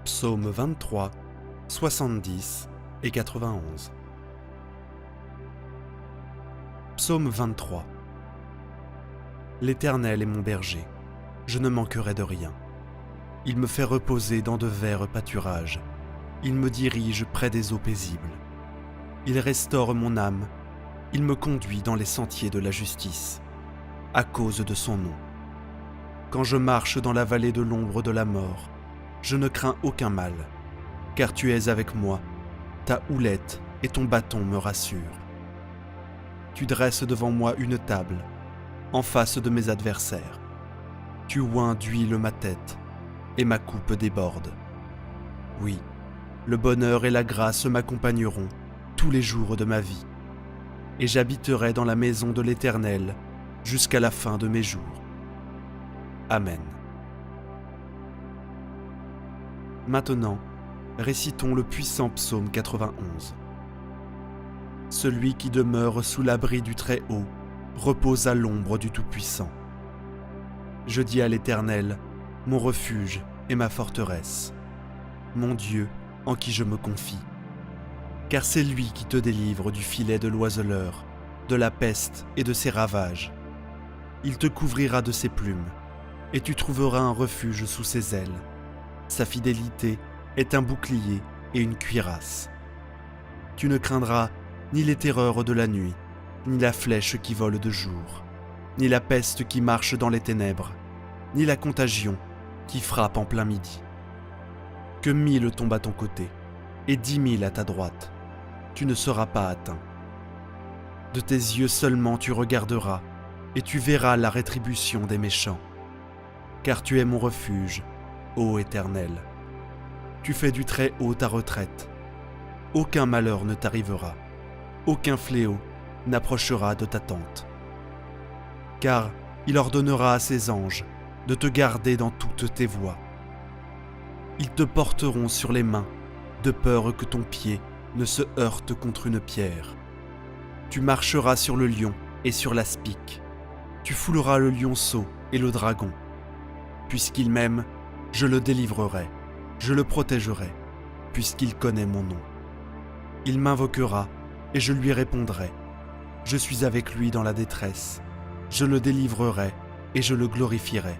Psaumes 23, 70 et 91. Psaume 23. L'Éternel est mon berger, je ne manquerai de rien. Il me fait reposer dans de verts pâturages, il me dirige près des eaux paisibles. Il restaure mon âme, il me conduit dans les sentiers de la justice, à cause de son nom. Quand je marche dans la vallée de l'ombre de la mort, je ne crains aucun mal, car tu es avec moi, ta houlette et ton bâton me rassurent. Tu dresses devant moi une table, en face de mes adversaires. Tu oins d'huile ma tête, et ma coupe déborde. Oui, le bonheur et la grâce m'accompagneront tous les jours de ma vie, et j'habiterai dans la maison de l'Éternel jusqu'à la fin de mes jours. Amen. Maintenant, récitons le puissant psaume 91. Celui qui demeure sous l'abri du Très-Haut repose à l'ombre du Tout-Puissant. Je dis à l'Éternel, mon refuge et ma forteresse, mon Dieu en qui je me confie. Car c'est lui qui te délivre du filet de l'oiseleur, de la peste et de ses ravages. Il te couvrira de ses plumes, et tu trouveras un refuge sous ses ailes. Sa fidélité est un bouclier et une cuirasse. Tu ne craindras ni les terreurs de la nuit, ni la flèche qui vole de jour, ni la peste qui marche dans les ténèbres, ni la contagion qui frappe en plein midi. Que 1000 tombent à ton côté, et 10 000 à ta droite, tu ne seras pas atteint. De tes yeux seulement tu regarderas, et tu verras la rétribution des méchants. Car tu es mon refuge, ô Éternel. Tu fais du Très-Haut ta retraite. Aucun malheur ne t'arrivera, aucun fléau n'approchera de ta tente. Car il ordonnera à ses anges de te garder dans toutes tes voies. Ils te porteront sur les mains, de peur que ton pied ne se heurte contre une pierre. Tu marcheras sur le lion et sur l'aspic. Tu fouleras le lionceau et le dragon. Puisqu'il m'aime, je le délivrerai, je le protégerai, puisqu'il connaît mon nom. Il m'invoquera et je lui répondrai. Je suis avec lui dans la détresse. Je le délivrerai et je le glorifierai.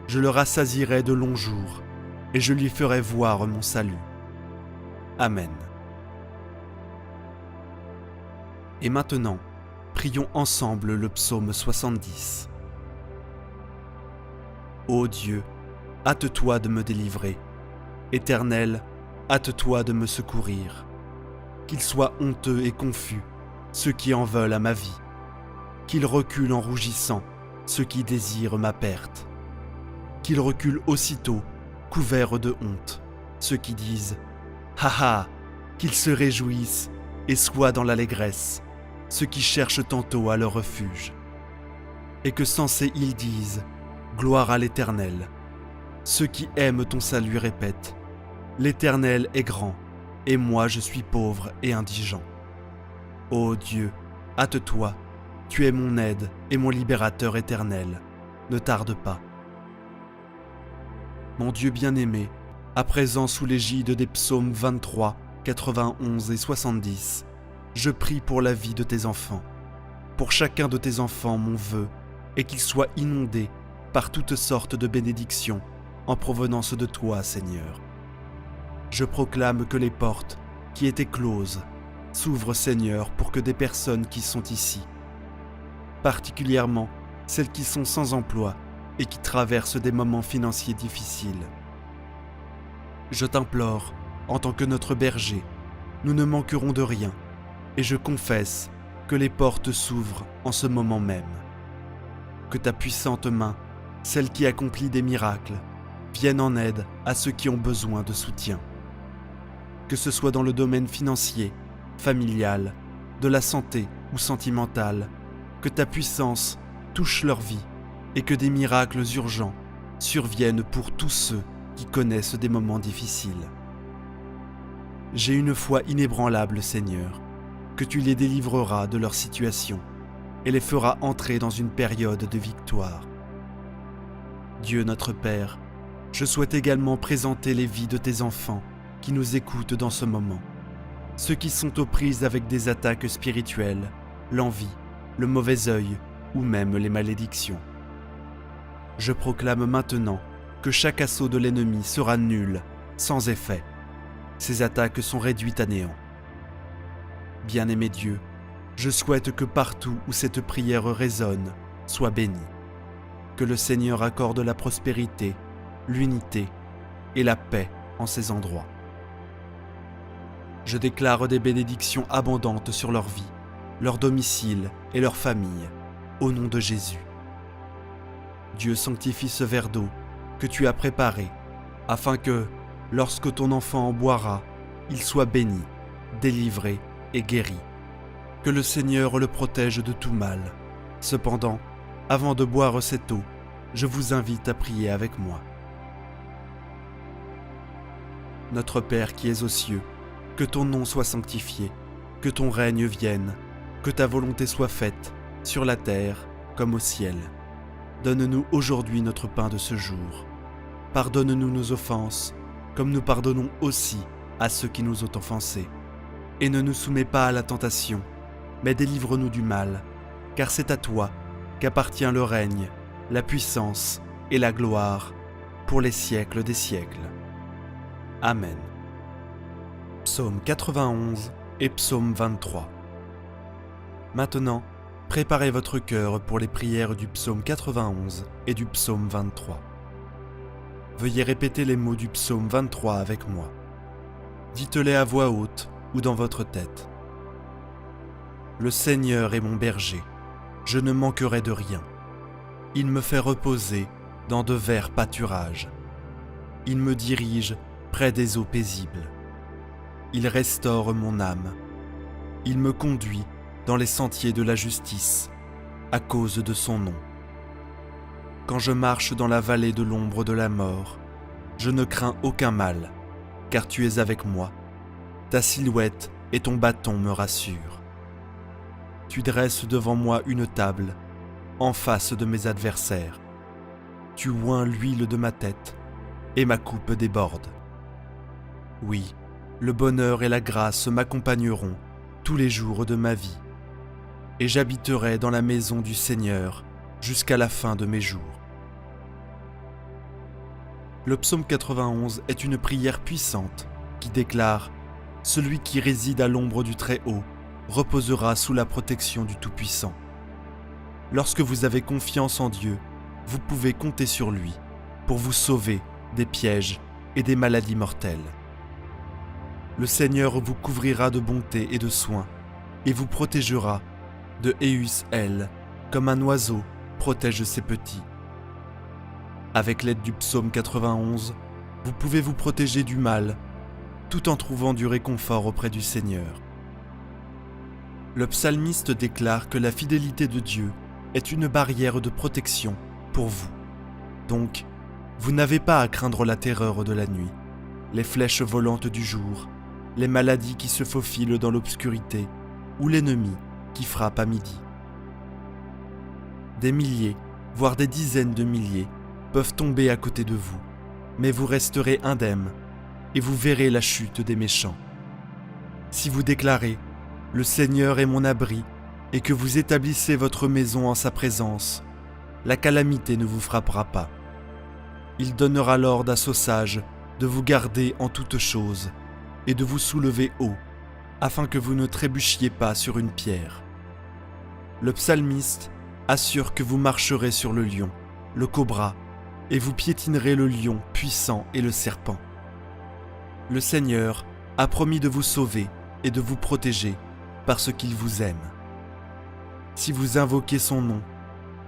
Je le rassasierai de longs jours et je lui ferai voir mon salut. Amen. Et maintenant, prions ensemble le psaume 70. Ô Dieu, hâte-toi de me délivrer. Éternel, hâte-toi de me secourir. Qu'ils soient honteux et confus, ceux qui en veulent à ma vie. Qu'ils reculent en rougissant, ceux qui désirent ma perte. Qu'ils reculent aussitôt, couverts de honte, ceux qui disent « Ha ha !» Qu'ils se réjouissent et soient dans l'allégresse, ceux qui cherchent tantôt à leur refuge. Et que sensés ils disent « Gloire à l'Éternel !» Ceux qui aiment ton salut répètent « L'Éternel est grand, et moi je suis pauvre et indigent. » Ô Dieu, hâte-toi, tu es mon aide et mon libérateur éternel, ne tarde pas. Mon Dieu bien-aimé, à présent sous l'égide des psaumes 23, 91 et 70, je prie pour la vie de tes enfants. Pour chacun de tes enfants, mon vœu est qu'il soit inondé par toutes sortes de bénédictions en provenance de toi, Seigneur. Je proclame que les portes, qui étaient closes, s'ouvrent, Seigneur, pour que des personnes qui sont ici, particulièrement celles qui sont sans emploi et qui traversent des moments financiers difficiles. Je t'implore, en tant que notre berger, nous ne manquerons de rien, et je confesse que les portes s'ouvrent en ce moment même. Que ta puissante main, celle qui accomplit des miracles, vienne en aide à ceux qui ont besoin de soutien. Que ce soit dans le domaine financier, familial, de la santé ou sentimental, que ta puissance touche leur vie et que des miracles urgents surviennent pour tous ceux qui connaissent des moments difficiles. J'ai une foi inébranlable, Seigneur, que tu les délivreras de leur situation et les feras entrer dans une période de victoire. Dieu notre Père, Je souhaite également présenter les vies de tes enfants qui nous écoutent dans ce moment. Ceux qui sont aux prises avec des attaques spirituelles, l'envie, le mauvais œil ou même les malédictions. Je proclame maintenant que chaque assaut de l'ennemi sera nul, sans effet. Ces attaques sont réduites à néant. Bien-aimé Dieu, je souhaite que partout où cette prière résonne, soit bénie. Que le Seigneur accorde la prospérité, l'unité et la paix en ces endroits. Je déclare des bénédictions abondantes sur leur vie, leur domicile et leur famille, au nom de Jésus. Dieu sanctifie ce verre d'eau que tu as préparé, afin que, lorsque ton enfant en boira, il soit béni, délivré et guéri. Que le Seigneur le protège de tout mal. Cependant, avant de boire cette eau, je vous invite à prier avec moi. Notre Père qui es aux cieux, que ton nom soit sanctifié, que ton règne vienne, que ta volonté soit faite, sur la terre comme au ciel. Donne-nous aujourd'hui notre pain de ce jour. Pardonne-nous nos offenses, comme nous pardonnons aussi à ceux qui nous ont offensés. Et ne nous soumets pas à la tentation, mais délivre-nous du mal, car c'est à toi qu'appartient le règne, la puissance et la gloire, pour les siècles des siècles. Amen. Psaume 91 et Psaume 23. Maintenant, préparez votre cœur pour les prières du Psaume 91 et du Psaume 23. Veuillez répéter les mots du Psaume 23 avec moi. Dites-les à voix haute ou dans votre tête. Le Seigneur est mon berger, je ne manquerai de rien. Il me fait reposer dans de verts pâturages. Il me dirige près des eaux paisibles. Il restaure mon âme. Il me conduit dans les sentiers de la justice, à cause de son nom. Quand je marche dans la vallée de l'ombre de la mort, je ne crains aucun mal, car tu es avec moi. Ta silhouette et ton bâton me rassurent. Tu dresses devant moi une table, en face de mes adversaires. Tu oins l'huile de ma tête, et ma coupe déborde. Oui, le bonheur et la grâce m'accompagneront tous les jours de ma vie, et j'habiterai dans la maison du Seigneur jusqu'à la fin de mes jours. Le psaume 91 est une prière puissante qui déclare « Celui qui réside à l'ombre du Très-Haut reposera sous la protection du Tout-Puissant ». Lorsque vous avez confiance en Dieu, vous pouvez compter sur lui pour vous sauver des pièges et des maladies mortelles. Le Seigneur vous couvrira de bonté et de soins et vous protégera de Eus-El, comme un oiseau protège ses petits. Avec l'aide du psaume 91, vous pouvez vous protéger du mal, tout en trouvant du réconfort auprès du Seigneur. Le psalmiste déclare que la fidélité de Dieu est une barrière de protection pour vous. Donc, vous n'avez pas à craindre la terreur de la nuit, les flèches volantes du jour, les maladies qui se faufilent dans l'obscurité ou l'ennemi qui frappe à midi. Des milliers, voire des dizaines de milliers, peuvent tomber à côté de vous, mais vous resterez indemnes et vous verrez la chute des méchants. Si vous déclarez « Le Seigneur est mon abri » et que vous établissez votre maison en sa présence, la calamité ne vous frappera pas. Il donnera l'ordre à ses sages de vous garder en toutes choses et de vous soulever haut, afin que vous ne trébuchiez pas sur une pierre. Le psalmiste assure que vous marcherez sur le lion, le cobra, et vous piétinerez le lion puissant et le serpent. Le Seigneur a promis de vous sauver et de vous protéger parce qu'il vous aime. Si vous invoquez son nom,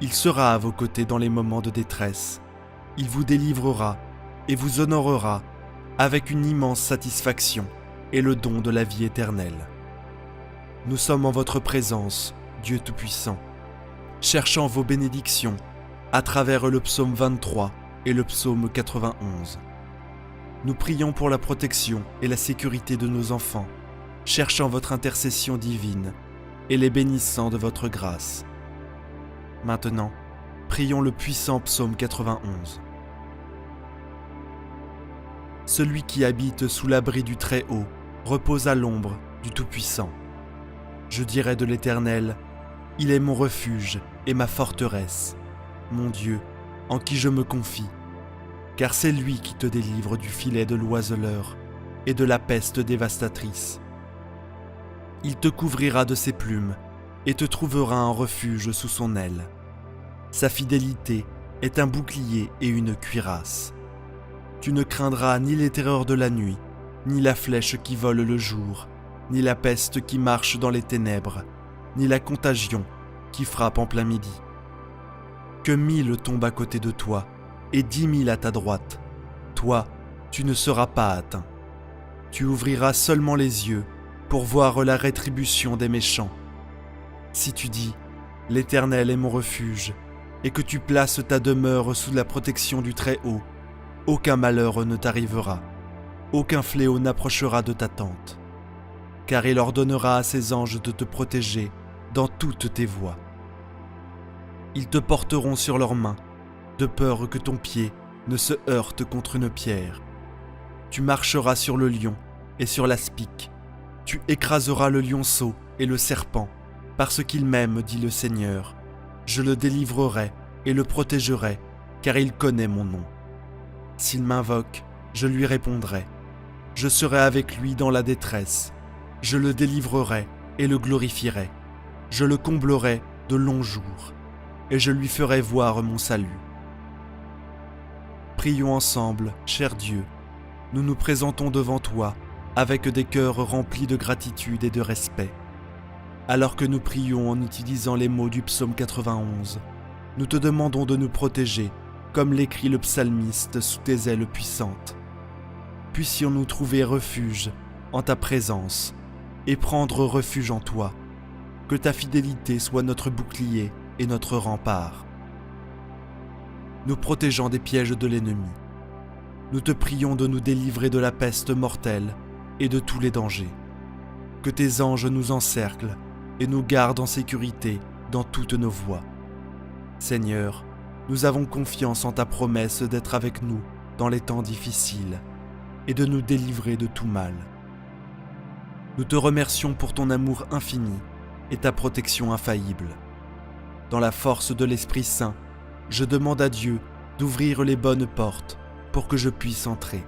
il sera à vos côtés dans les moments de détresse. Il vous délivrera et vous honorera avec une immense satisfaction et le don de la vie éternelle. Nous sommes en votre présence, Dieu Tout-Puissant, cherchant vos bénédictions à travers le psaume 23 et le psaume 91. Nous prions pour la protection et la sécurité de nos enfants, cherchant votre intercession divine et les bénissant de votre grâce. Maintenant, prions le puissant psaume 91. Celui qui habite sous l'abri du Très-Haut repose à l'ombre du Tout-Puissant. Je dirai de l'Éternel, il est mon refuge et ma forteresse, mon Dieu, en qui je me confie, car c'est lui qui te délivre du filet de l'oiseleur et de la peste dévastatrice. Il te couvrira de ses plumes et te trouvera un refuge sous son aile. Sa fidélité est un bouclier et une cuirasse. Tu ne craindras ni les terreurs de la nuit, ni la flèche qui vole le jour, ni la peste qui marche dans les ténèbres, ni la contagion qui frappe en plein midi. Que 1000 tombent à côté de toi et 10 000 à ta droite, toi, tu ne seras pas atteint. Tu ouvriras seulement les yeux pour voir la rétribution des méchants. Si tu dis « L'Éternel est mon refuge » et que tu places ta demeure sous la protection du Très-Haut, aucun malheur ne t'arrivera, aucun fléau n'approchera de ta tente, car il ordonnera à ses anges de te protéger dans toutes tes voies. Ils te porteront sur leurs mains, de peur que ton pied ne se heurte contre une pierre. Tu marcheras sur le lion et sur l'aspic, tu écraseras le lionceau et le serpent, parce qu'il m'aime, dit le Seigneur. Je le délivrerai et le protégerai, car il connaît mon nom. S'il m'invoque, je lui répondrai. Je serai avec lui dans la détresse. Je le délivrerai et le glorifierai. Je le comblerai de longs jours, et je lui ferai voir mon salut. Prions ensemble, cher Dieu. Nous nous présentons devant toi avec des cœurs remplis de gratitude et de respect. Alors que nous prions en utilisant les mots du psaume 91, nous te demandons de nous protéger, comme l'écrit le psalmiste, sous tes ailes puissantes. Puissions-nous trouver refuge en ta présence et prendre refuge en toi. Que ta fidélité soit notre bouclier et notre rempart, nous protégeant des pièges de l'ennemi. Nous te prions de nous délivrer de la peste mortelle et de tous les dangers. Que tes anges nous encerclent et nous gardent en sécurité dans toutes nos voies. Seigneur, nous avons confiance en ta promesse d'être avec nous dans les temps difficiles et de nous délivrer de tout mal. Nous te remercions pour ton amour infini et ta protection infaillible. Dans la force de l'Esprit Saint, je demande à Dieu d'ouvrir les bonnes portes pour que je puisse entrer.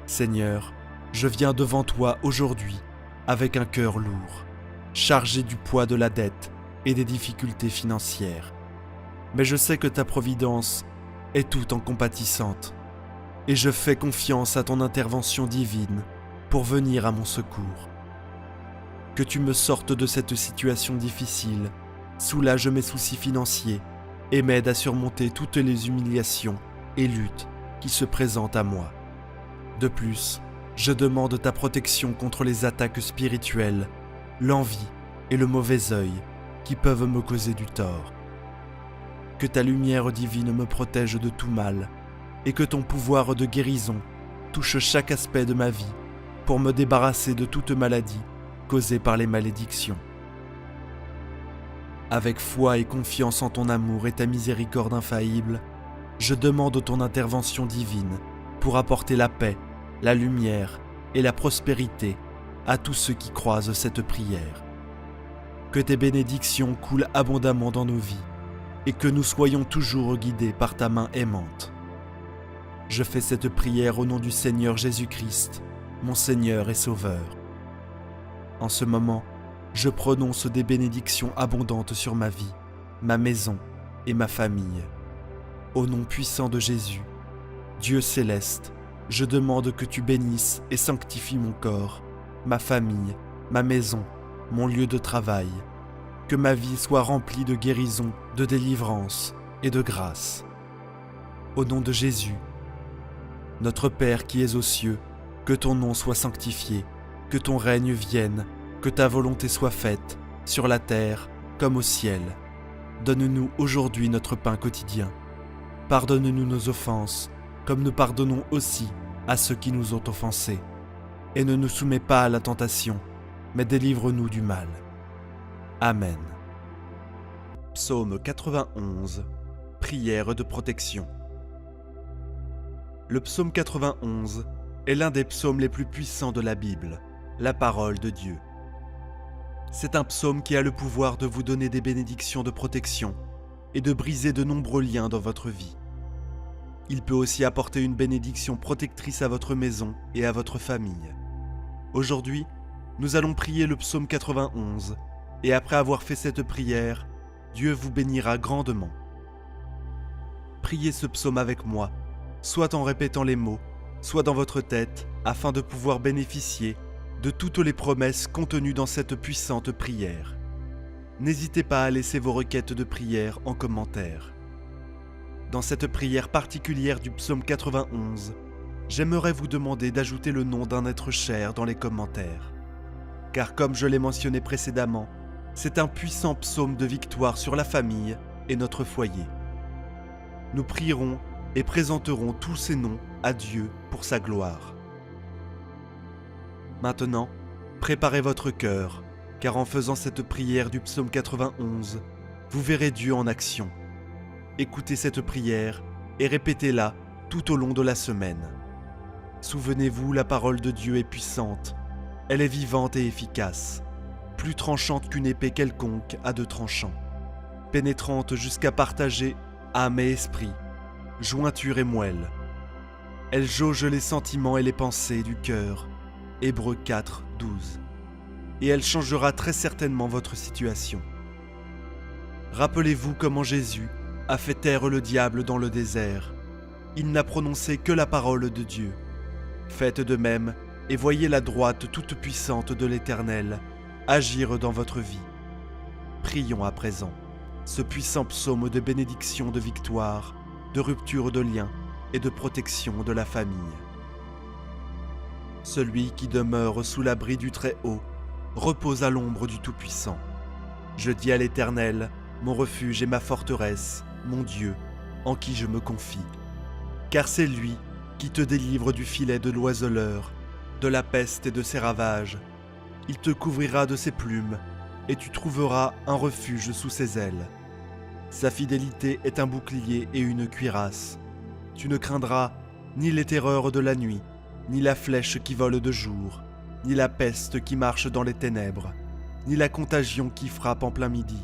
Seigneur, je viens devant toi aujourd'hui avec un cœur lourd, chargé du poids de la dette et des difficultés financières. Mais je sais que ta providence est tout en compatissante, et je fais confiance à ton intervention divine pour venir à mon secours. Que tu me sortes de cette situation difficile, soulage mes soucis financiers et m'aide à surmonter toutes les humiliations et luttes qui se présentent à moi. De plus, je demande ta protection contre les attaques spirituelles, l'envie et le mauvais œil qui peuvent me causer du tort. Que ta lumière divine me protège de tout mal et que ton pouvoir de guérison touche chaque aspect de ma vie pour me débarrasser de toute maladie causée par les malédictions. Avec foi et confiance en ton amour et ta miséricorde infaillible, je demande ton intervention divine pour apporter la paix, la lumière et la prospérité à tous ceux qui croisent cette prière. Que tes bénédictions coulent abondamment dans nos vies et que nous soyons toujours guidés par ta main aimante. Je fais cette prière au nom du Seigneur Jésus-Christ, mon Seigneur et Sauveur. En ce moment, je prononce des bénédictions abondantes sur ma vie, ma maison et ma famille. Au nom puissant de Jésus, Dieu céleste, je demande que tu bénisses et sanctifies mon corps, ma famille, ma maison, mon lieu de travail. Que ma vie soit remplie de guérison, de délivrance et de grâce. Au nom de Jésus, notre Père qui es aux cieux, que ton nom soit sanctifié, que ton règne vienne, que ta volonté soit faite, sur la terre comme au ciel. Donne-nous aujourd'hui notre pain quotidien. Pardonne-nous nos offenses, comme nous pardonnons aussi à ceux qui nous ont offensés. Et ne nous soumets pas à la tentation, mais délivre-nous du mal. Amen. Psaume 91. Prière de protection. Le psaume 91 est l'un des psaumes les plus puissants de la Bible, la parole de Dieu. C'est un psaume qui a le pouvoir de vous donner des bénédictions de protection et de briser de nombreux liens dans votre vie. Il peut aussi apporter une bénédiction protectrice à votre maison et à votre famille. Aujourd'hui, nous allons prier le psaume 91 et après avoir fait cette prière, Dieu vous bénira grandement. Priez ce psaume avec moi, soit en répétant les mots, soit dans votre tête, afin de pouvoir bénéficier de toutes les promesses contenues dans cette puissante prière. N'hésitez pas à laisser vos requêtes de prière en commentaire. Dans cette prière particulière du psaume 91, j'aimerais vous demander d'ajouter le nom d'un être cher dans les commentaires. Car comme je l'ai mentionné précédemment, c'est un puissant psaume de victoire sur la famille et notre foyer. Nous prierons et présenterons tous ces noms à Dieu pour sa gloire. Maintenant, préparez votre cœur, car en faisant cette prière du psaume 91, vous verrez Dieu en action. Écoutez cette prière et répétez-la tout au long de la semaine. Souvenez-vous, la parole de Dieu est puissante. Elle est vivante et efficace, plus tranchante qu'une épée quelconque à deux tranchants, pénétrante jusqu'à partager âme et esprit, jointure et moelle. Elle jauge les sentiments et les pensées du cœur. Hébreux 4, 12. Et elle changera très certainement votre situation. Rappelez-vous comment Jésus a fait taire le diable dans le désert. Il n'a prononcé que la parole de Dieu. Faites de même et voyez la droite toute puissante de l'Éternel agir dans votre vie. Prions à présent ce puissant psaume de bénédiction, de victoire, de rupture de liens et de protection de la famille. Celui qui demeure sous l'abri du Très-Haut repose à l'ombre du Tout-Puissant. Je dis à l'Éternel, mon refuge et ma forteresse, mon Dieu, en qui je me confie. Car c'est lui qui te délivre du filet de l'oiseleur, de la peste et de ses ravages. Il te couvrira de ses plumes, et tu trouveras un refuge sous ses ailes. Sa fidélité est un bouclier et une cuirasse. Tu ne craindras ni les terreurs de la nuit, ni la flèche qui vole de jour, ni la peste qui marche dans les ténèbres, ni la contagion qui frappe en plein midi.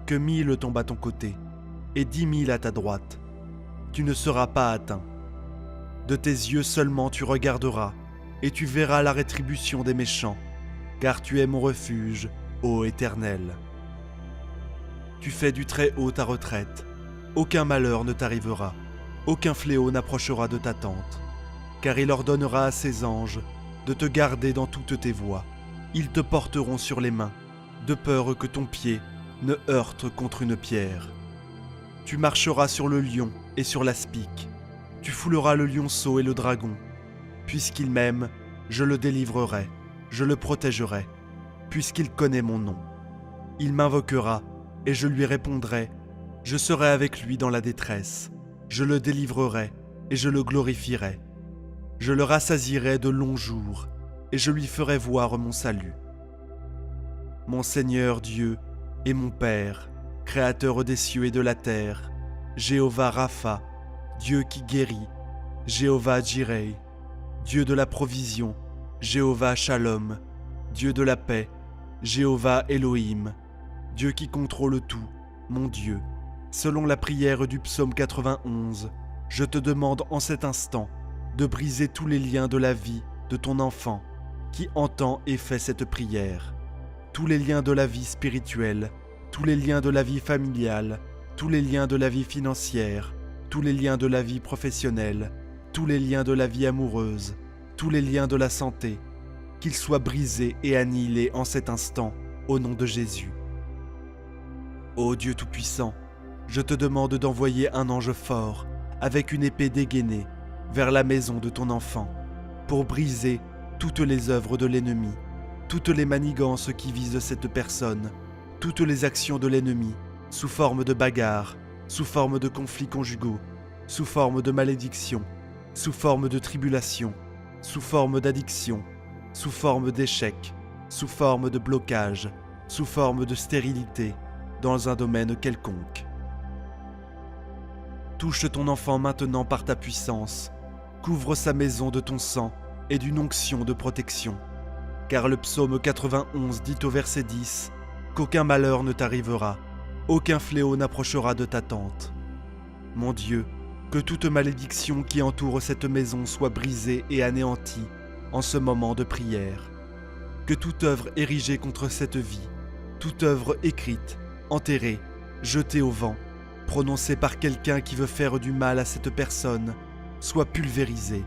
Que 1000 tombent à ton côté, et 10 000 à ta droite. Tu ne seras pas atteint. De tes yeux seulement tu regarderas, et tu verras la rétribution des méchants, car tu es mon refuge, ô Éternel. Tu fais du Très-Haut ta retraite, aucun malheur ne t'arrivera, aucun fléau n'approchera de ta tente. Car il ordonnera à ses anges de te garder dans toutes tes voies. Ils te porteront sur les mains, de peur que ton pied ne heurte contre une pierre. Tu marcheras sur le lion et sur l'aspic. Tu fouleras le lionceau et le dragon. Puisqu'il m'aime, je le délivrerai, je le protégerai, puisqu'il connaît mon nom. Il m'invoquera, et je lui répondrai. Je serai avec lui dans la détresse. Je le délivrerai, et je le glorifierai. Je le rassasierai de longs jours, et je lui ferai voir mon salut. Mon Seigneur Dieu et mon Père, Créateur des cieux et de la terre, Jéhovah Rapha, Dieu qui guérit, Jéhovah Jireh, Dieu de la provision, Jéhovah Shalom, Dieu de la paix, Jéhovah Elohim, Dieu qui contrôle tout, mon Dieu. Selon la prière du psaume 91, je te demande en cet instant de briser tous les liens de la vie de ton enfant qui entend et fait cette prière. Tous les liens de la vie spirituelle, tous les liens de la vie familiale, tous les liens de la vie financière, tous les liens de la vie professionnelle, tous les liens de la vie amoureuse, tous les liens de la santé, qu'ils soient brisés et annihilés en cet instant, au nom de Jésus. Ô Dieu Tout-Puissant, je te demande d'envoyer un ange fort, avec une épée dégainée, vers la maison de ton enfant, pour briser toutes les œuvres de l'ennemi, toutes les manigances qui visent cette personne, toutes les actions de l'ennemi, sous forme de bagarres, sous forme de conflits conjugaux, sous forme de malédiction, sous forme de tribulation, sous forme d'addiction, sous forme d'échec, sous forme de blocage, sous forme de stérilité, dans un domaine quelconque. Touche ton enfant maintenant par ta puissance, couvre sa maison de ton sang et d'une onction de protection. Car le psaume 91 dit au verset 10 qu'aucun malheur ne t'arrivera, aucun fléau n'approchera de ta tente. Mon Dieu, que toute malédiction qui entoure cette maison soit brisée et anéantie en ce moment de prière. Que toute œuvre érigée contre cette vie, toute œuvre écrite, enterrée, jetée au vent, prononcée par quelqu'un qui veut faire du mal à cette personne, soit pulvérisée.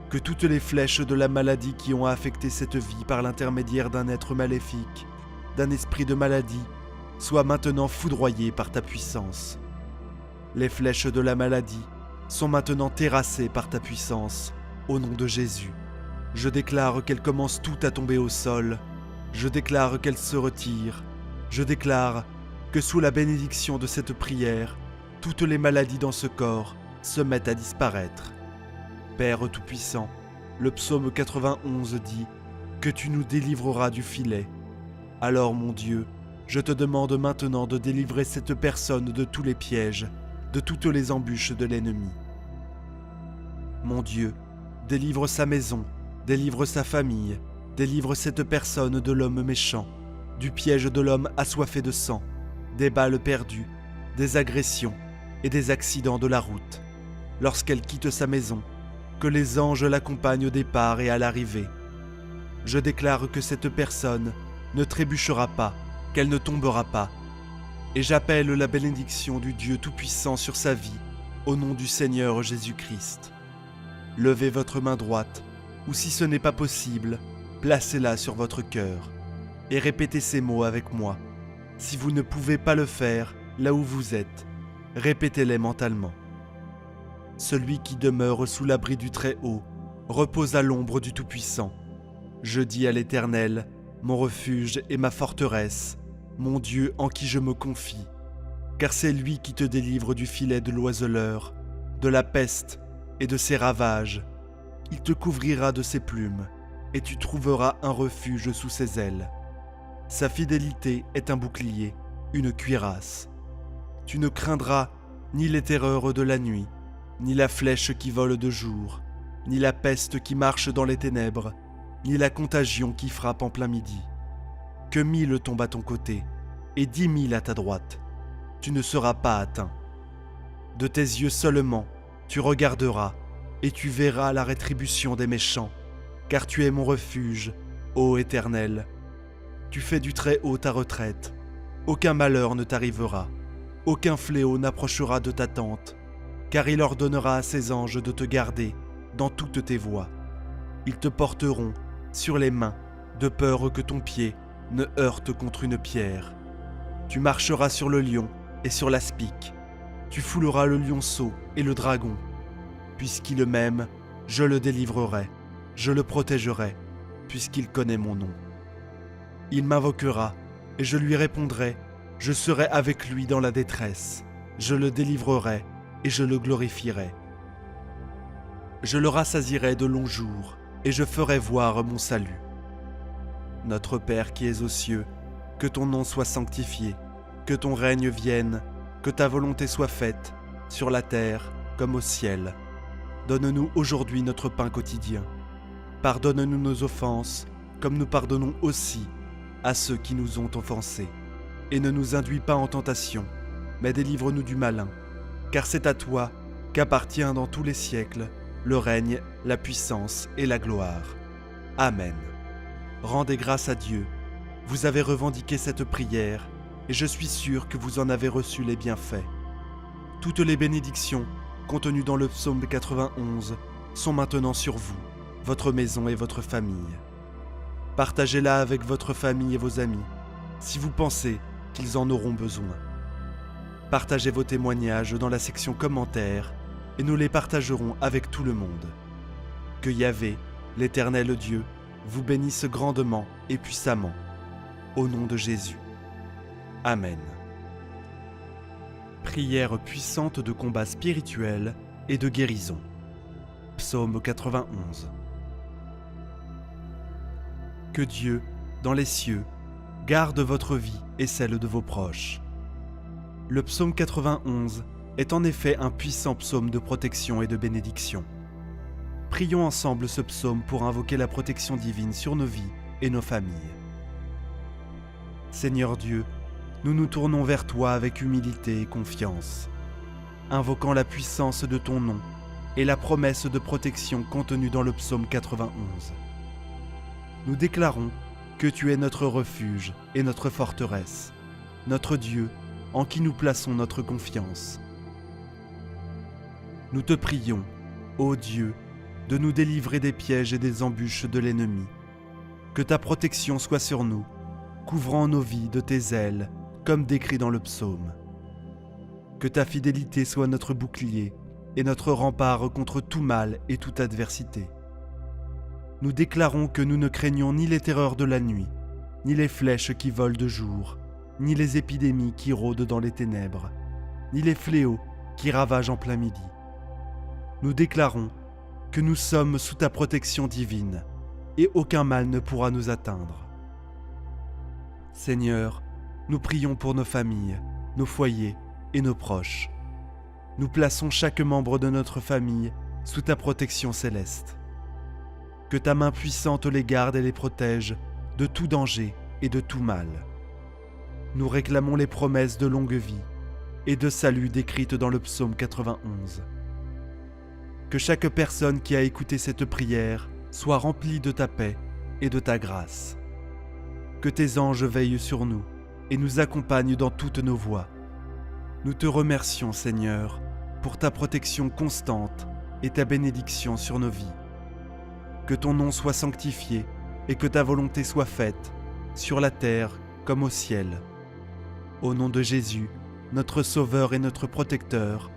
Que toutes les flèches de la maladie qui ont affecté cette vie par l'intermédiaire d'un être maléfique, d'un esprit de maladie, soient maintenant foudroyées par ta puissance. Les flèches de la maladie sont maintenant terrassées par ta puissance, au nom de Jésus. Je déclare qu'elles commencent toutes à tomber au sol. Je déclare qu'elles se retirent. Je déclare que sous la bénédiction de cette prière, toutes les maladies dans ce corps se mettent à disparaître. Père Tout-Puissant, le psaume 91 dit que tu nous délivreras du filet. Alors mon Dieu, je te demande maintenant de délivrer cette personne de tous les pièges, de toutes les embûches de l'ennemi. Mon Dieu, délivre sa maison, délivre sa famille, délivre cette personne de l'homme méchant, du piège de l'homme assoiffé de sang, des balles perdues, des agressions et des accidents de la route. Lorsqu'elle quitte sa maison, que les anges l'accompagnent au départ et à l'arrivée. Je déclare que cette personne ne trébuchera pas, qu'elle ne tombera pas. Et j'appelle la bénédiction du Dieu Tout-Puissant sur sa vie, au nom du Seigneur Jésus-Christ. Levez votre main droite, ou si ce n'est pas possible, placez-la sur votre cœur, et répétez ces mots avec moi. Si vous ne pouvez pas le faire là où vous êtes, répétez-les mentalement. Celui qui demeure sous l'abri du Très-Haut repose à l'ombre du Tout-Puissant. Je dis à l'Éternel, mon refuge et ma forteresse, mon Dieu en qui je me confie, car c'est lui qui te délivre du filet de l'oiseleur, de la peste et de ses ravages. Il te couvrira de ses plumes, et tu trouveras un refuge sous ses ailes. Sa fidélité est un bouclier, une cuirasse. Tu ne craindras ni les terreurs de la nuit, ni la flèche qui vole de jour, ni la peste qui marche dans les ténèbres, ni la contagion qui frappe en plein midi. Que 1000 tombent à ton côté, et 10 000 à ta droite, tu ne seras pas atteint. De tes yeux seulement, tu regarderas, et tu verras la rétribution des méchants, car tu es mon refuge, ô Éternel. Tu fais du Très-Haut ta retraite, aucun malheur ne t'arrivera, aucun fléau n'approchera de ta tente, car il ordonnera à ses anges de te garder dans toutes tes voies. Ils te porteront sur les mains, de peur que ton pied ne heurte contre une pierre. Tu marcheras sur le lion et sur l'aspic. Tu fouleras le lionceau et le dragon. Puisqu'il m'aime, je le délivrerai, je le protégerai, puisqu'il connaît mon nom. Il m'invoquera, et je lui répondrai, je serai avec lui dans la détresse, je le délivrerai, et je le glorifierai. Je le rassasierai de longs jours, et je ferai voir mon salut. Notre Père qui es aux cieux, que ton nom soit sanctifié, que ton règne vienne, que ta volonté soit faite, sur la terre comme au ciel. Donne-nous aujourd'hui notre pain quotidien. Pardonne-nous nos offenses, comme nous pardonnons aussi à ceux qui nous ont offensés. Et ne nous induis pas en tentation, mais délivre-nous du malin. Car c'est à toi qu'appartient dans tous les siècles le règne, la puissance et la gloire. Amen. Rendez grâce à Dieu. Vous avez revendiqué cette prière, et je suis sûr que vous en avez reçu les bienfaits. Toutes les bénédictions contenues dans le psaume 91 sont maintenant sur vous, votre maison et votre famille. Partagez-la avec votre famille et vos amis, si vous pensez qu'ils en auront besoin. Partagez vos témoignages dans la section commentaires et nous les partagerons avec tout le monde. Que Yahvé, l'Éternel Dieu, vous bénisse grandement et puissamment. Au nom de Jésus. Amen. Prière puissante de combat spirituel et de guérison. Psaume 91. Que Dieu, dans les cieux, garde votre vie et celle de vos proches. Le psaume 91 est en effet un puissant psaume de protection et de bénédiction. prions ensemble ce psaume pour invoquer la protection divine sur nos vies et nos familles. Seigneur Dieu, nous nous tournons vers toi avec humilité et confiance, invoquant la puissance de ton nom et la promesse de protection contenue dans le psaume 91. Nous déclarons que tu es notre refuge et notre forteresse, notre Dieu en qui nous plaçons notre confiance. Nous te prions, ô Dieu, de nous délivrer des pièges et des embûches de l'ennemi. Que ta protection soit sur nous, couvrant nos vies de tes ailes, comme décrit dans le psaume. Que ta fidélité soit notre bouclier et notre rempart contre tout mal et toute adversité. Nous déclarons que nous ne craignons ni les terreurs de la nuit, ni les flèches qui volent de jour, ni les épidémies qui rôdent dans les ténèbres, ni les fléaux qui ravagent en plein midi. Nous déclarons que nous sommes sous ta protection divine et aucun mal ne pourra nous atteindre. Seigneur, nous prions pour nos familles, nos foyers et nos proches. Nous plaçons chaque membre de notre famille sous ta protection céleste. Que ta main puissante les garde et les protège de tout danger et de tout mal. Nous réclamons les promesses de longue vie et de salut décrites dans le psaume 91. Que chaque personne qui a écouté cette prière soit remplie de ta paix et de ta grâce. Que tes anges veillent sur nous et nous accompagnent dans toutes nos voies. Nous te remercions, Seigneur, pour ta protection constante et ta bénédiction sur nos vies. Que ton nom soit sanctifié et que ta volonté soit faite, sur la terre comme au ciel. Au nom de Jésus, notre Sauveur et notre Protecteur,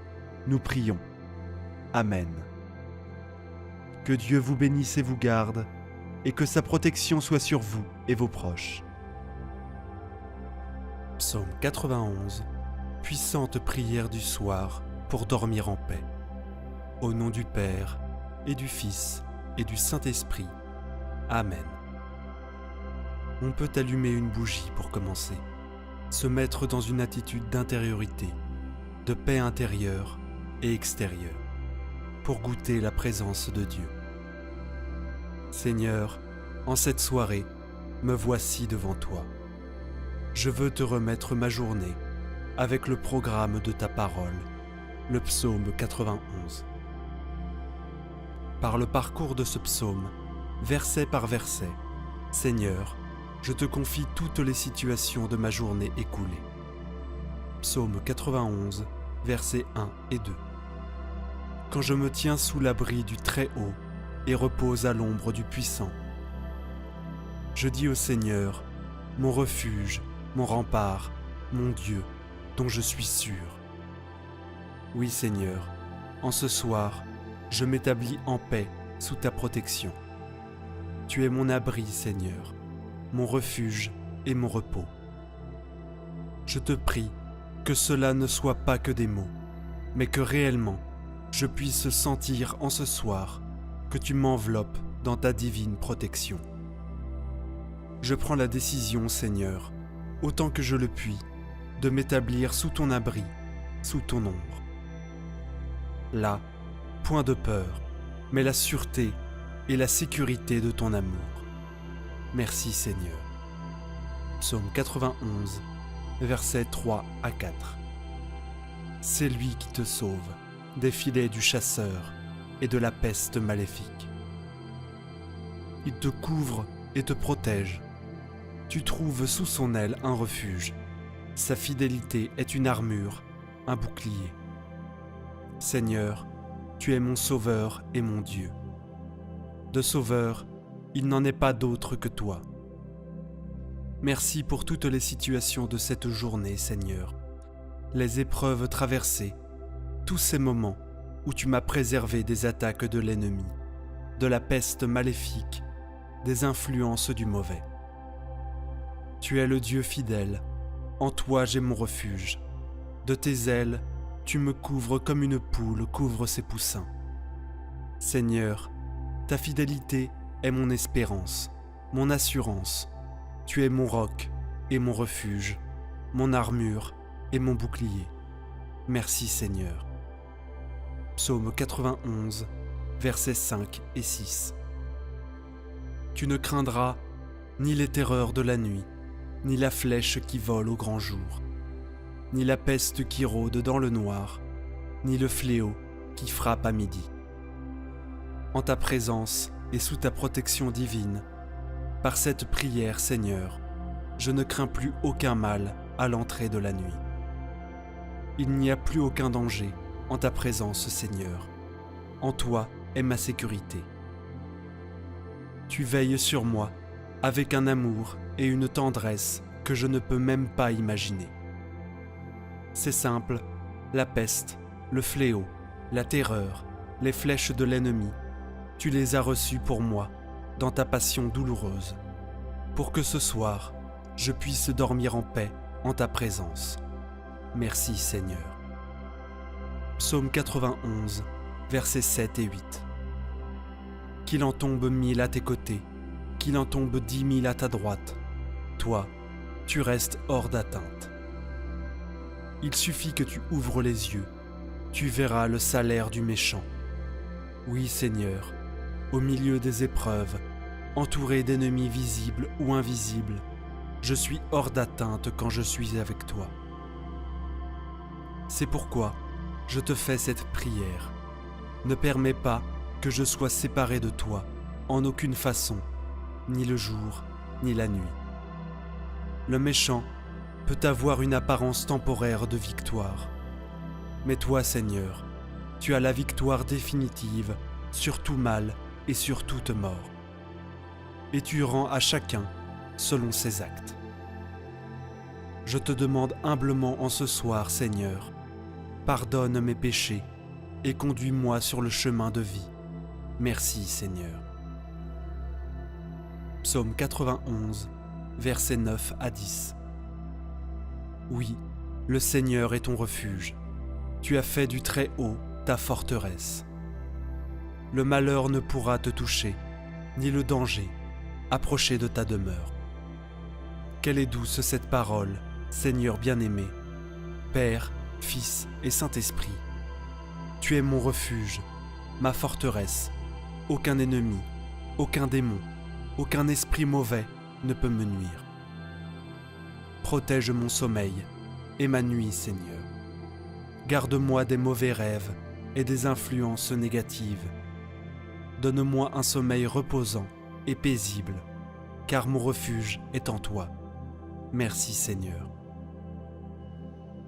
nous prions. Amen. Que Dieu vous bénisse et vous garde, et que sa protection soit sur vous et vos proches. Psaume 91. Puissante prière du soir pour dormir en paix. Au nom du Père, et du Fils, et du Saint-Esprit. Amen. On peut allumer une bougie pour commencer, se mettre dans une attitude d'intériorité, de paix intérieure et extérieure, pour goûter la présence de Dieu. Seigneur, en cette soirée, me voici devant toi. Je veux te remettre ma journée avec le programme de ta parole, le psaume 91. Par le parcours de ce psaume, verset par verset, Seigneur, je te confie toutes les situations de ma journée écoulée. Psaume 91, versets 1 et 2. Quand je me tiens sous l'abri du Très-Haut et repose à l'ombre du Puissant, je dis au Seigneur, mon refuge, mon rempart, mon Dieu, dont je suis sûr. Oui, Seigneur, en ce soir, je m'établis en paix sous ta protection. Tu es mon abri, Seigneur, mon refuge et mon repos. Je te prie que cela ne soit pas que des mots, mais que réellement je puisse sentir en ce soir que tu m'enveloppes dans ta divine protection. Je prends la décision, Seigneur, autant que je le puis, de m'établir sous ton abri, sous ton ombre. Là, point de peur, mais la sûreté et la sécurité de ton amour. Merci Seigneur. Psaume 91, versets 3 à 4. C'est lui qui te sauve des filets du chasseur et de la peste maléfique. Il te couvre et te protège. Tu trouves sous son aile un refuge. Sa fidélité est une armure, un bouclier. Seigneur, tu es mon sauveur et mon Dieu. De sauveur, il n'en est pas d'autre que toi. Merci pour toutes les situations de cette journée, Seigneur. Les épreuves traversées, tous ces moments où tu m'as préservé des attaques de l'ennemi, de la peste maléfique, des influences du mauvais. Tu es le Dieu fidèle, en toi j'ai mon refuge. De tes ailes, tu me couvres comme une poule couvre ses poussins. Seigneur, ta fidélité est mon espérance, mon assurance. Tu es mon roc et mon refuge, mon armure et mon bouclier. Merci Seigneur. Psaume 91, versets 5 et 6. Tu ne craindras ni les terreurs de la nuit, ni la flèche qui vole au grand jour, ni la peste qui rôde dans le noir, ni le fléau qui frappe à midi. En ta présence et sous ta protection divine, par cette prière, Seigneur, je ne crains plus aucun mal à l'entrée de la nuit. Il n'y a plus aucun danger en ta présence, Seigneur. En toi est ma sécurité. Tu veilles sur moi avec un amour et une tendresse que je ne peux même pas imaginer. C'est simple, la peste, le fléau, la terreur, les flèches de l'ennemi, tu les as reçues pour moi dans ta passion douloureuse, pour que ce soir, je puisse dormir en paix en ta présence. Merci Seigneur. Psaume 91, versets 7 et 8. Qu'il en tombe 1000 à tes côtés, qu'il en tombe 10 000 à ta droite, toi, tu restes hors d'atteinte. Il suffit que tu ouvres les yeux, tu verras le salaire du méchant. Oui Seigneur, au milieu des épreuves, entouré d'ennemis visibles ou invisibles, je suis hors d'atteinte quand je suis avec toi. C'est pourquoi je te fais cette prière. Ne permets pas que je sois séparé de toi, en aucune façon, ni le jour, ni la nuit. Le méchant peut avoir une apparence temporaire de victoire. Mais toi, Seigneur, tu as la victoire définitive sur tout mal et sur toute mort. Et tu rends à chacun selon ses actes. Je te demande humblement en ce soir, Seigneur, pardonne mes péchés et conduis-moi sur le chemin de vie. Merci, Seigneur. Psaume 91, versets 9 à 10. Oui, le Seigneur est ton refuge. Tu as fait du Très-Haut ta forteresse. Le malheur ne pourra te toucher, ni le danger approcher de ta demeure. Quelle est douce cette parole, Seigneur bien-aimé, Père, Fils et Saint-Esprit. Tu es mon refuge, ma forteresse. Aucun ennemi, aucun démon, aucun esprit mauvais ne peut me nuire. Protège mon sommeil et ma nuit, Seigneur. Garde-moi des mauvais rêves et des influences négatives. Donne-moi un sommeil reposant et paisible, car mon refuge est en toi. Merci Seigneur.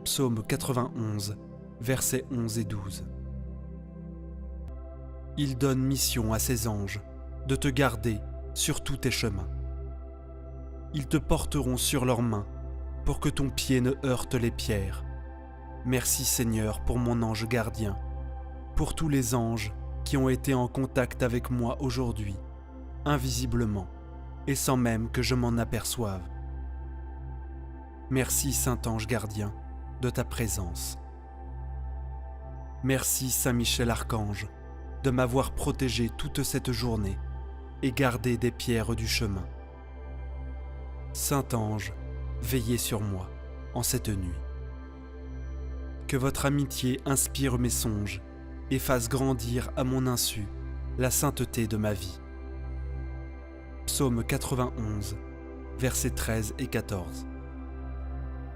Psaume 91, versets 11 et 12. Il donne mission à ses anges de te garder sur tous tes chemins. Ils te porteront sur leurs mains pour que ton pied ne heurte les pierres. Merci Seigneur pour mon ange gardien, pour tous les anges qui ont été en contact avec moi aujourd'hui, invisiblement, et sans même que je m'en aperçoive. Merci Saint-Ange gardien de ta présence. Merci Saint-Michel Archange de m'avoir protégé toute cette journée et gardé des pierres du chemin. Saint-Ange, veillez sur moi en cette nuit. Que votre amitié inspire mes songes et fasse grandir à mon insu la sainteté de ma vie. Psaume 91, versets 13 et 14.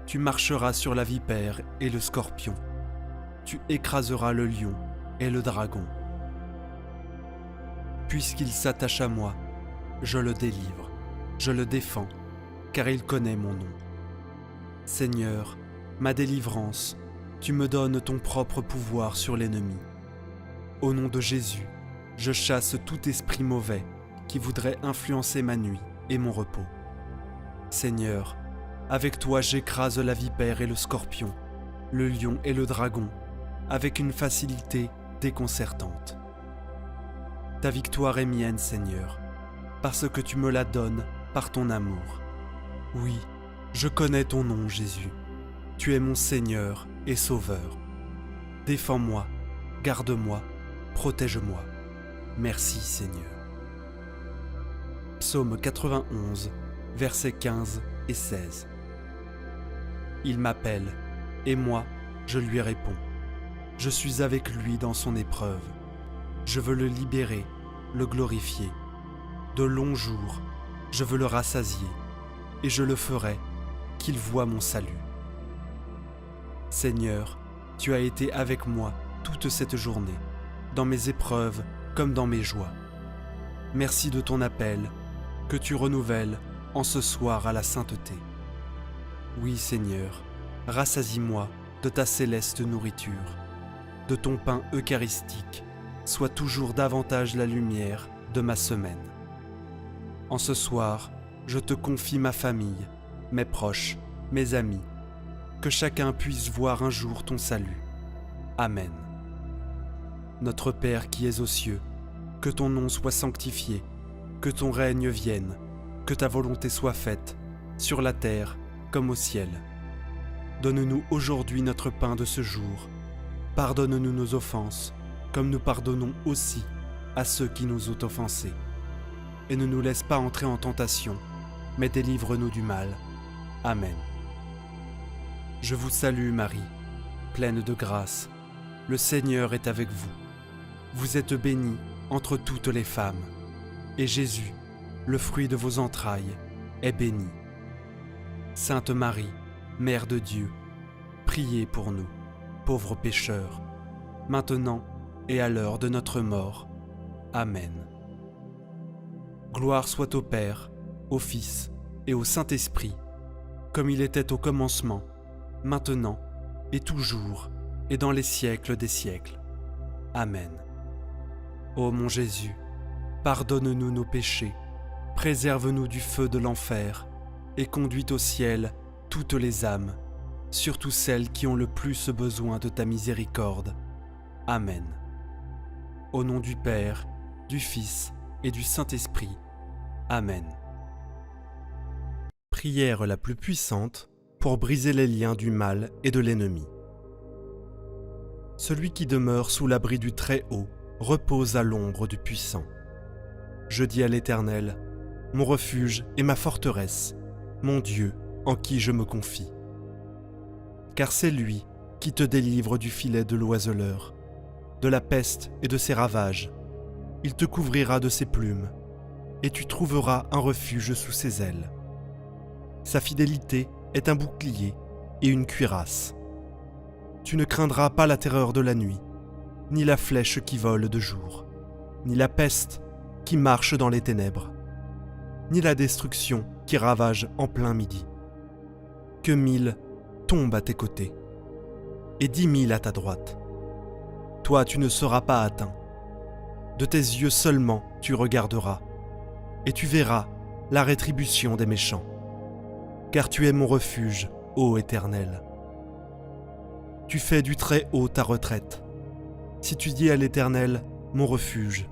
Tu marcheras sur la vipère et le scorpion. Tu écraseras le lion et le dragon. Puisqu'il s'attache à moi, je le délivre, je le défends, car il connaît mon nom. Seigneur, ma délivrance, tu me donnes ton propre pouvoir sur l'ennemi. Au nom de Jésus, je chasse tout esprit mauvais qui voudrait influencer ma nuit et mon repos. Seigneur, avec toi j'écrase la vipère et le scorpion, le lion et le dragon, avec une facilité déconcertante. Ta victoire est mienne, Seigneur, parce que tu me la donnes par ton amour. Oui, je connais ton nom, Jésus. Tu es mon Seigneur et Sauveur. Défends-moi, garde-moi, protège-moi. Merci, Seigneur. Psaume 91, versets 15 et 16. Il m'appelle, et moi, je lui réponds. Je suis avec lui dans son épreuve. je veux le libérer, le glorifier. De longs jours, je veux le rassasier, et je le ferai, qu'il voie mon salut. Seigneur, tu as été avec moi toute cette journée, dans mes épreuves comme dans mes joies. Merci de ton appel, que tu renouvelles en ce soir à la sainteté. Oui, Seigneur, rassasie-moi de ta céleste nourriture. De ton pain eucharistique, sois toujours davantage la lumière de ma semaine. En ce soir, je te confie ma famille, mes proches, mes amis, que chacun puisse voir un jour ton salut. Amen. Notre Père qui es aux cieux, que ton nom soit sanctifié, que ton règne vienne, que ta volonté soit faite, sur la terre comme au ciel. Donne-nous aujourd'hui notre pain de ce jour. Pardonne-nous nos offenses, comme nous pardonnons aussi à ceux qui nous ont offensés. Et ne nous laisse pas entrer en tentation, mais délivre-nous du mal. Amen. Je vous salue Marie, pleine de grâce. Le Seigneur est avec vous. Vous êtes bénie entre toutes les femmes, et Jésus, le fruit de vos entrailles, est béni. Sainte Marie, Mère de Dieu, priez pour nous, pauvres pécheurs, maintenant et à l'heure de notre mort. Amen. Gloire soit au Père, au Fils et au Saint-Esprit, comme il était au commencement, maintenant et toujours, et dans les siècles des siècles. Amen. Ô mon Jésus, pardonne-nous nos péchés, préserve-nous du feu de l'enfer, et conduis au ciel toutes les âmes, surtout celles qui ont le plus besoin de ta miséricorde. Amen. Au nom du Père, du Fils et du Saint-Esprit. Amen. Prière la plus puissante pour briser les liens du mal et de l'ennemi. Celui qui demeure sous l'abri du Très-Haut repose à l'ombre du Puissant. Je dis à l'Éternel, mon refuge et ma forteresse, mon Dieu en qui je me confie. Car c'est lui qui te délivre du filet de l'oiseleur, de la peste et de ses ravages. Il te couvrira de ses plumes, et tu trouveras un refuge sous ses ailes. Sa fidélité est un bouclier et une cuirasse. Tu ne craindras pas la terreur de la nuit, ni la flèche qui vole de jour, ni la peste qui marche dans les ténèbres, ni la destruction qui ravage en plein midi. Que 1000 tombent à tes côtés, et 10 000 à ta droite. Toi, tu ne seras pas atteint. De tes yeux seulement tu regarderas, et tu verras la rétribution des méchants. Car tu es mon refuge, ô Éternel. Tu fais du Très-Haut ta retraite. Si tu dis à l'Éternel, mon refuge,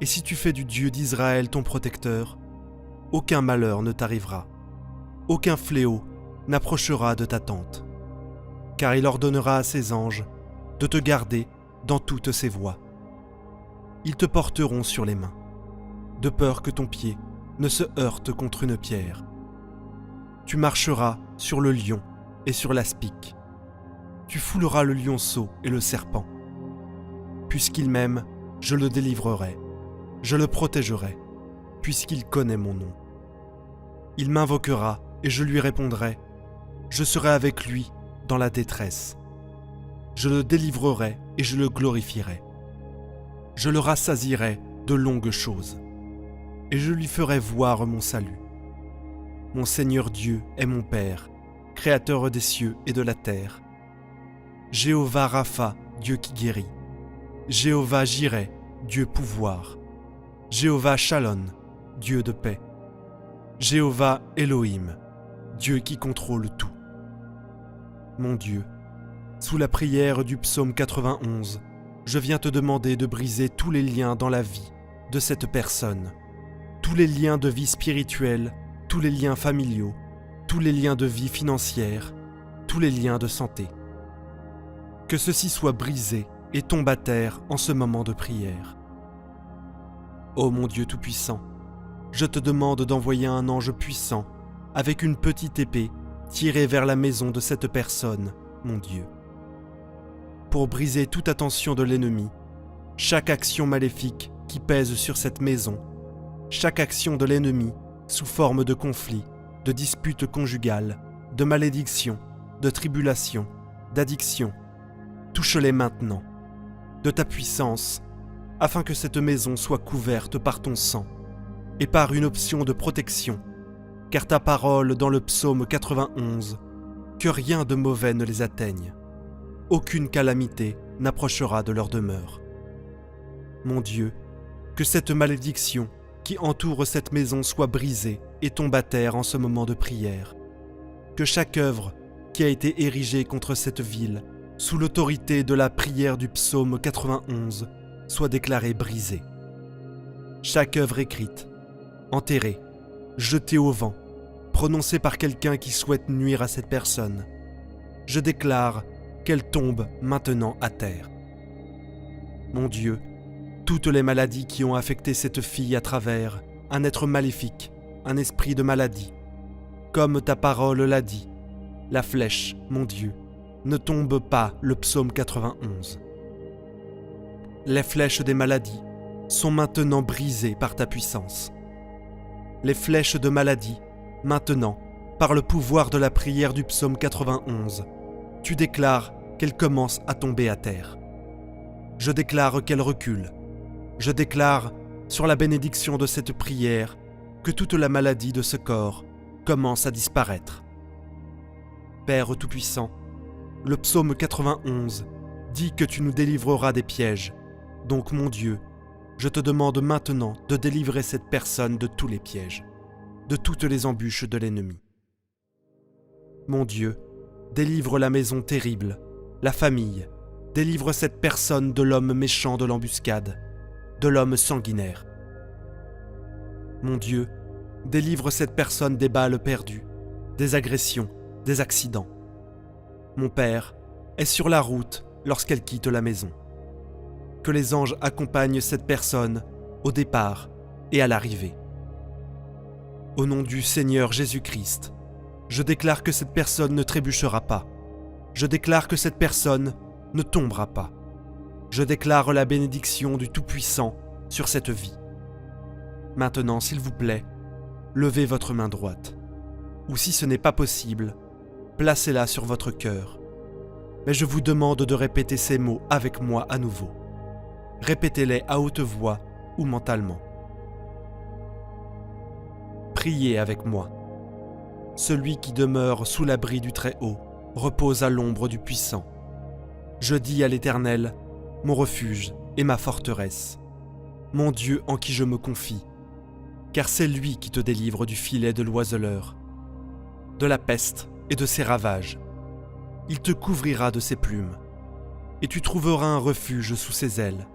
et si tu fais du Dieu d'Israël ton protecteur, aucun malheur ne t'arrivera, aucun fléau n'approchera de ta tente, car il ordonnera à ses anges de te garder dans toutes ses voies. Ils te porteront sur les mains, de peur que ton pied ne se heurte contre une pierre. Tu marcheras sur le lion et sur l'aspic. Tu fouleras le lionceau et le serpent. Puisqu'il m'aime, je le délivrerai, je le protégerai, puisqu'il connaît mon nom. Il m'invoquera et je lui répondrai. Je serai avec lui dans la détresse. Je le délivrerai et je le glorifierai. Je le rassasierai de longues choses, et je lui ferai voir mon salut. Mon Seigneur Dieu est mon Père, Créateur des cieux et de la terre. Jéhovah Rapha, Dieu qui guérit. Jéhovah Jireh, Dieu pouvoir. Jéhovah Shalom, Dieu de paix. Jéhovah Elohim, Dieu qui contrôle tout. Mon Dieu, sous la prière du psaume 91, je viens te demander de briser tous les liens dans la vie de cette personne, tous les liens de vie spirituelle, tous les liens familiaux, tous les liens de vie financière, tous les liens de santé. Que ceci soit brisé et tombe à terre en ce moment de prière. Ô mon Dieu Tout-Puissant, je te demande d'envoyer un ange puissant avec une petite épée tirée vers la maison de cette personne, mon Dieu. Pour briser toute attention de l'ennemi, chaque action maléfique qui pèse sur cette maison, chaque action de l'ennemi sous forme de conflit, de dispute conjugale, de malédiction, de tribulation, d'addiction, touche-les maintenant, de ta puissance, afin que cette maison soit couverte par ton sang et par une option de protection, car ta parole dans le psaume 91, que rien de mauvais ne les atteigne, aucune calamité n'approchera de leur demeure. Mon Dieu, que cette malédiction qui entoure cette maison soit brisée et tombe à terre en ce moment de prière, que chaque œuvre qui a été érigée contre cette ville, sous l'autorité de la prière du psaume 91, soit déclarée brisée. Chaque œuvre écrite, enterrée, jetée au vent, prononcée par quelqu'un qui souhaite nuire à cette personne, je déclare qu'elle tombe maintenant à terre. Mon Dieu, toutes les maladies qui ont affecté cette fille à travers un être maléfique, un esprit de maladie, comme ta parole l'a dit, la flèche, mon Dieu, ne tombe pas, le psaume 91. Les flèches des maladies sont maintenant brisées par ta puissance. Les flèches de maladie, maintenant, par le pouvoir de la prière du psaume 91, tu déclares qu'elles commencent à tomber à terre. Je déclare qu'elles reculent. Je déclare, sur la bénédiction de cette prière, que toute la maladie de ce corps commence à disparaître. Père Tout-Puissant, le psaume 91 dit que tu nous délivreras des pièges. Donc mon Dieu, je te demande maintenant de délivrer cette personne de tous les pièges, de toutes les embûches de l'ennemi. Mon Dieu, délivre la maison terrible, la famille, délivre cette personne de l'homme méchant de l'embuscade, de l'homme sanguinaire. Mon Dieu, délivre cette personne des balles perdues, des agressions, des accidents. Mon Père est sur la route lorsqu'elle quitte la maison. Que les anges accompagnent cette personne au départ et à l'arrivée. Au nom du Seigneur Jésus-Christ, je déclare que cette personne ne trébuchera pas. Je déclare que cette personne ne tombera pas. Je déclare la bénédiction du Tout-Puissant sur cette vie. Maintenant, s'il vous plaît, levez votre main droite. Ou si ce n'est pas possible, placez-la sur votre cœur. Mais je vous demande de répéter ces mots avec moi à nouveau. Répétez-les à haute voix ou mentalement. Priez avec moi. Celui qui demeure sous l'abri du Très-Haut repose à l'ombre du Puissant. Je dis à l'Éternel, mon refuge et ma forteresse, mon Dieu en qui je me confie, car c'est lui qui te délivre du filet de l'oiseleur, de la peste et de ses ravages. Il te couvrira de ses plumes, et tu trouveras un refuge sous ses ailes.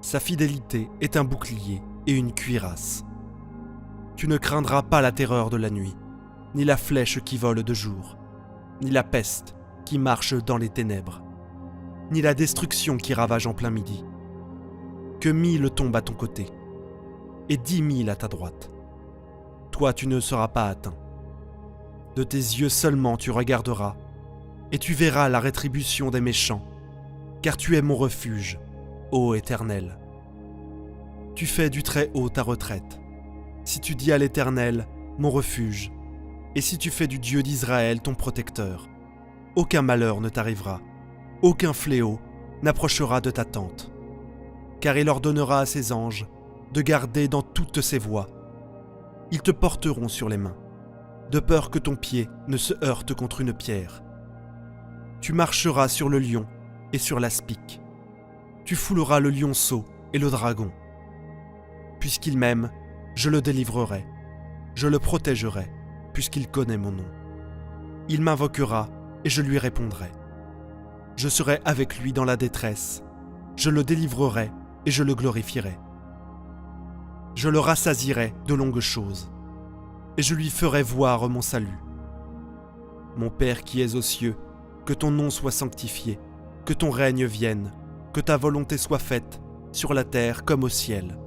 Sa fidélité est un bouclier et une cuirasse. Tu ne craindras pas la terreur de la nuit, ni la flèche qui vole de jour, ni la peste qui marche dans les ténèbres, ni la destruction qui ravage en plein midi. Que 1000 tombent à ton côté, et 10 000 à ta droite. Toi, tu ne seras pas atteint. De tes yeux seulement tu regarderas, et tu verras la rétribution des méchants, car tu es mon refuge, ô Éternel. Tu fais du Très-Haut ta retraite. Si tu dis à l'Éternel, mon refuge, et si tu fais du Dieu d'Israël ton protecteur, aucun malheur ne t'arrivera, aucun fléau n'approchera de ta tente, car il ordonnera à ses anges de garder dans toutes ses voies. Ils te porteront sur les mains, de peur que ton pied ne se heurte contre une pierre. Tu marcheras sur le lion et sur l'aspic. Tu fouleras le lionceau et le dragon. Puisqu'il m'aime, je le délivrerai, je le protégerai, puisqu'il connaît mon nom. Il m'invoquera et je lui répondrai. Je serai avec lui dans la détresse, je le délivrerai et je le glorifierai. Je le rassasierai de longues choses, et je lui ferai voir mon salut. Mon Père qui es aux cieux, que ton nom soit sanctifié, que ton règne vienne, que ta volonté soit faite, sur la terre comme au ciel.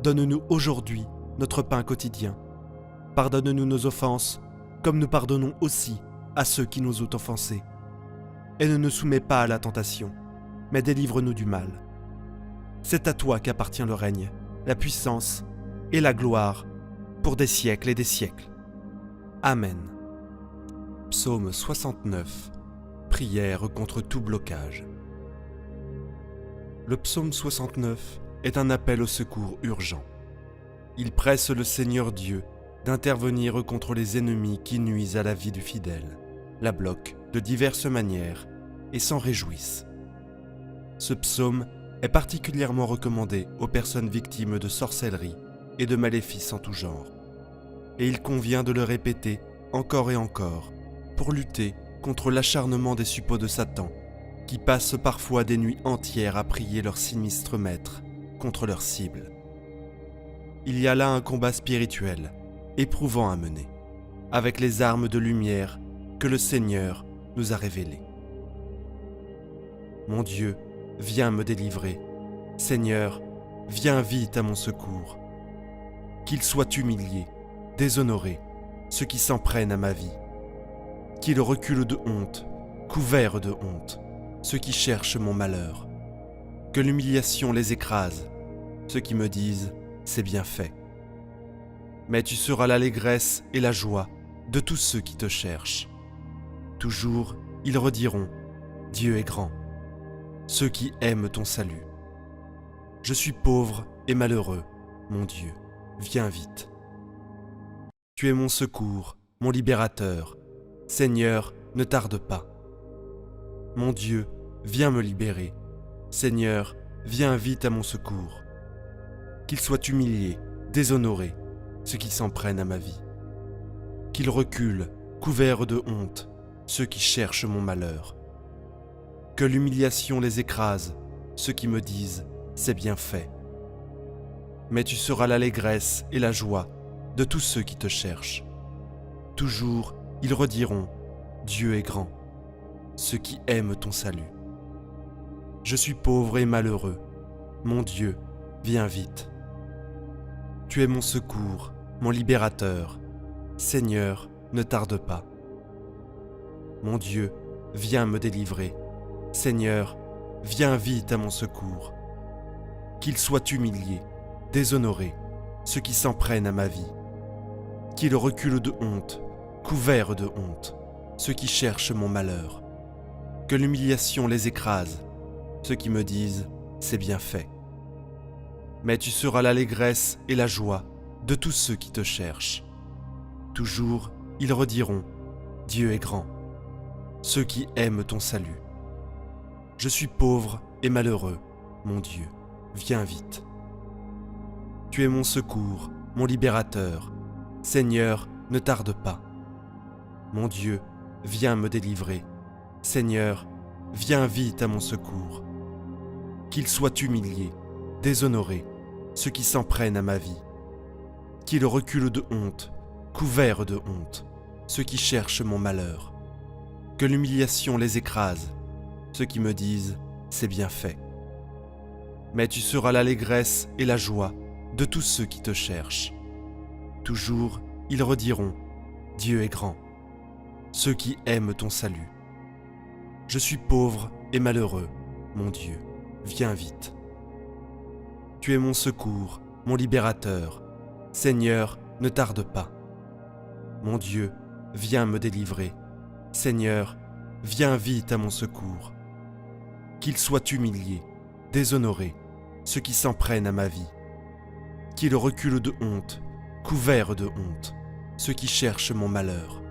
Donne-nous aujourd'hui notre pain quotidien. Pardonne-nous nos offenses, comme nous pardonnons aussi à ceux qui nous ont offensés. Et ne nous soumets pas à la tentation, mais délivre-nous du mal. C'est à toi qu'appartient le règne, la puissance et la gloire pour des siècles et des siècles. Amen. Psaume 69. Prière contre tout blocage. Le psaume 69 est un appel au secours urgent. Il presse le Seigneur Dieu d'intervenir contre les ennemis qui nuisent à la vie du fidèle, la bloquent de diverses manières et s'en réjouissent. Ce psaume est particulièrement recommandé aux personnes victimes de sorcellerie et de maléfices en tout genre. Et il convient de le répéter encore et encore pour lutter contre l'acharnement des suppôts de Satan, qui passent parfois des nuits entières à prier leur sinistre maître contre leur cible. Il y a là un combat spirituel, éprouvant à mener, avec les armes de lumière que le Seigneur nous a révélées. Mon Dieu, viens me délivrer. Seigneur, viens vite à mon secours. Qu'ils soient humiliés, déshonorés, ceux qui s'en prennent à ma vie. Qu'ils reculent de honte, couverts de honte, ceux qui cherchent mon malheur. Que l'humiliation les écrase, ceux qui me disent « c'est bien fait ». Mais tu seras l'allégresse et la joie de tous ceux qui te cherchent. Toujours, ils rediront « Dieu est grand », ceux qui aiment ton salut. Je suis pauvre et malheureux, mon Dieu, viens vite. Tu es mon secours, mon libérateur. Seigneur, ne tarde pas. Mon Dieu, viens me libérer. Seigneur, viens vite à mon secours. Qu'ils soient humiliés, déshonorés, ceux qui s'en prennent à ma vie. Qu'ils reculent, couverts de honte, ceux qui cherchent mon malheur. Que l'humiliation les écrase, ceux qui me disent « c'est bien fait ». Mais tu seras l'allégresse et la joie de tous ceux qui te cherchent. Toujours, ils rediront « Dieu est grand », ceux qui aiment ton salut. Je suis pauvre et malheureux, mon Dieu, viens vite. Tu es mon secours, mon libérateur. Seigneur, ne tarde pas. Mon Dieu, viens me délivrer. Seigneur, viens vite à mon secours. Qu'ils soient humiliés, déshonorés, ceux qui s'en prennent à ma vie. Qu'ils reculent de honte, couverts de honte, ceux qui cherchent mon malheur. Que l'humiliation les écrase, ceux qui me disent « c'est bien fait ». Mais tu seras l'allégresse et la joie de tous ceux qui te cherchent. Toujours, ils rediront « Dieu est grand », ceux qui aiment ton salut. Je suis pauvre et malheureux, mon Dieu, viens vite. Tu es mon secours, mon libérateur. Seigneur, ne tarde pas. Mon Dieu, viens me délivrer. Seigneur, viens vite à mon secours. Qu'ils soient humiliés, déshonorés, ceux qui s'en prennent à ma vie. Qu'ils reculent de honte, couverts de honte, ceux qui cherchent mon malheur. Que l'humiliation les écrase, ceux qui me disent « c'est bien fait ». Mais tu seras l'allégresse et la joie de tous ceux qui te cherchent. Toujours, ils rediront « Dieu est grand », ceux qui aiment ton salut. Je suis pauvre et malheureux, mon Dieu, viens vite. Tu es mon secours, mon libérateur. Seigneur, ne tarde pas. Mon Dieu, viens me délivrer. Seigneur, viens vite à mon secours. Qu'ils soient humiliés, déshonorés, ceux qui s'en prennent à ma vie. Qu'ils reculent de honte, couverts de honte, ceux qui cherchent mon malheur.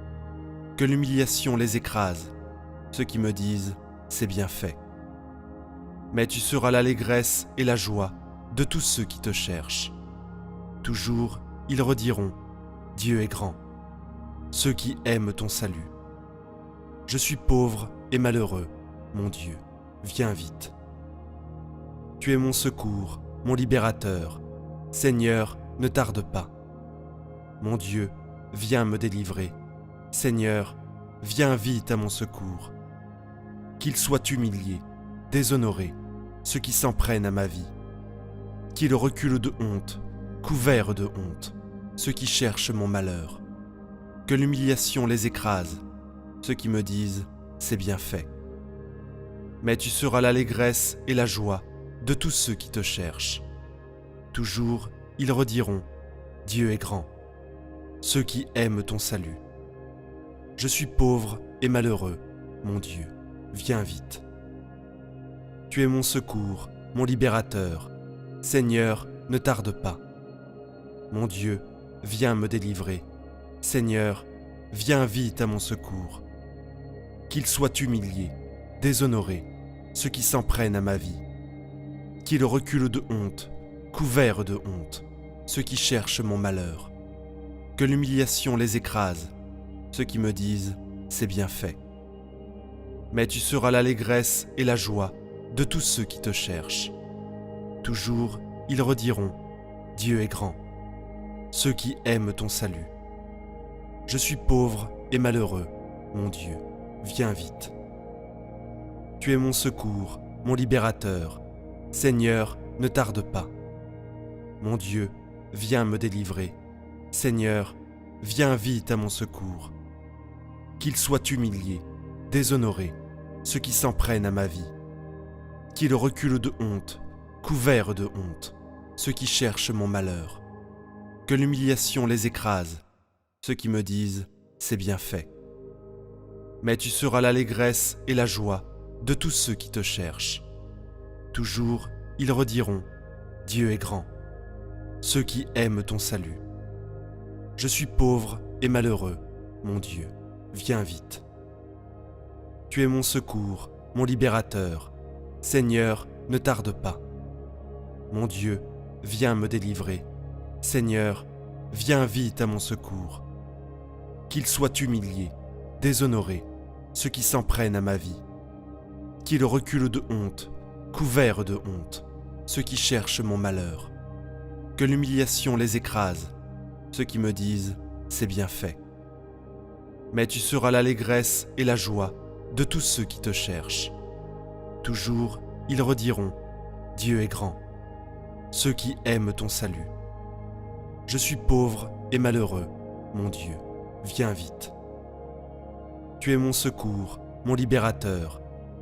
Que l'humiliation les écrase, ceux qui me disent « c'est bien fait ». Mais tu seras l'allégresse et la joie de tous ceux qui te cherchent. Toujours, ils rediront « Dieu est grand », ceux qui aiment ton salut. Je suis pauvre et malheureux, mon Dieu, viens vite. Tu es mon secours, mon libérateur. Seigneur, ne tarde pas. Mon Dieu, viens me délivrer. Seigneur, viens vite à mon secours. Qu'ils soient humiliés, déshonorés, ceux qui s'en prennent à ma vie. Qu'ils reculent de honte, couverts de honte, ceux qui cherchent mon malheur. Que l'humiliation les écrase, ceux qui me disent « c'est bien fait ». Mais tu seras l'allégresse et la joie de tous ceux qui te cherchent. Toujours, ils rediront, Dieu est grand. Ceux qui aiment ton salut. Je suis pauvre et malheureux, mon Dieu, viens vite. Tu es mon secours, mon libérateur. Seigneur, ne tarde pas. Mon Dieu, viens me délivrer. Seigneur, viens vite à mon secours. Qu'ils soient humiliés, déshonorés, ceux qui s'en prennent à ma vie. Qu'ils reculent de honte, couverts de honte, ceux qui cherchent mon malheur. Que l'humiliation les écrase, ceux qui me disent « c'est bien fait ». Mais tu seras l'allégresse et la joie de tous ceux qui te cherchent. Toujours, ils rediront « Dieu est grand ». Ceux qui aiment ton salut. Je suis pauvre et malheureux, mon Dieu, viens vite. Tu es mon secours, mon libérateur. Seigneur, ne tarde pas. Mon Dieu, viens me délivrer. Seigneur, viens vite à mon secours. Qu'ils soient humiliés, déshonorés, ceux qui s'en prennent à ma vie. Qu'ils reculent de honte, couverts de honte, ceux qui cherchent mon malheur. Que l'humiliation les écrase, ceux qui me disent « c'est bien fait ». Mais tu seras l'allégresse et la joie de tous ceux qui te cherchent. Toujours, ils rediront « Dieu est grand ». Ceux qui aiment ton salut. Je suis pauvre et malheureux, mon Dieu, viens vite. Tu es mon secours, mon libérateur. Seigneur, ne tarde pas. Mon Dieu, viens me délivrer. Seigneur, viens vite à mon secours. Qu'ils soient humiliés, déshonorés, ceux qui s'en prennent à ma vie. Qu'ils reculent de honte, couverts de honte, ceux qui cherchent mon malheur. Que l'humiliation les écrase, ceux qui me disent « c'est bien fait ». Mais tu seras l'allégresse et la joie de tous ceux qui te cherchent. Toujours, ils rediront « Dieu est grand ». Ceux qui aiment ton salut. Je suis pauvre et malheureux, mon Dieu, viens vite. Tu es mon secours, mon libérateur.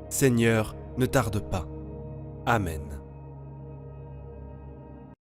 Seigneur, ne tarde pas. Amen.